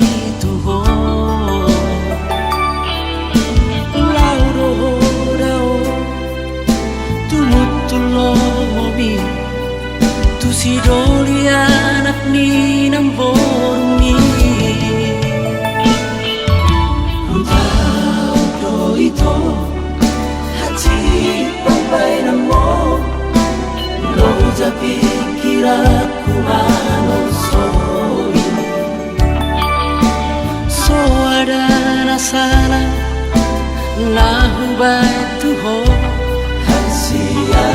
gitu ho lauro dao tumutulo mobi tu si doli anak ni nang borumi Rutao do ito hati pambay na mo lo ja pikiranku ano soy so ada na sana lahu bai tu ho hansia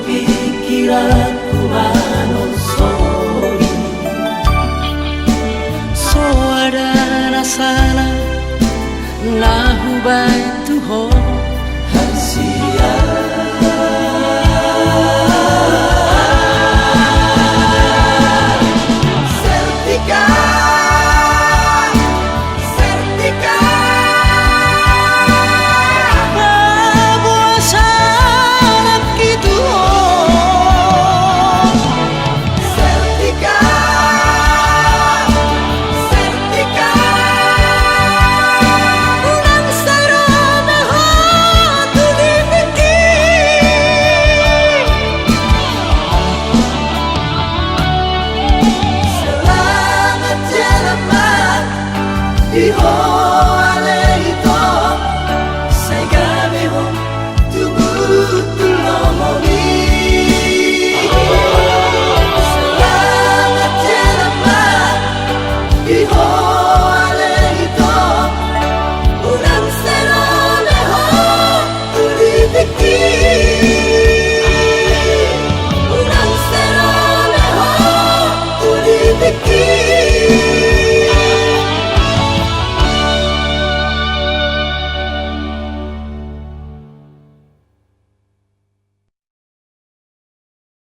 pikiranku ano soy so ada na sana lahu bai tu ho hansia Behold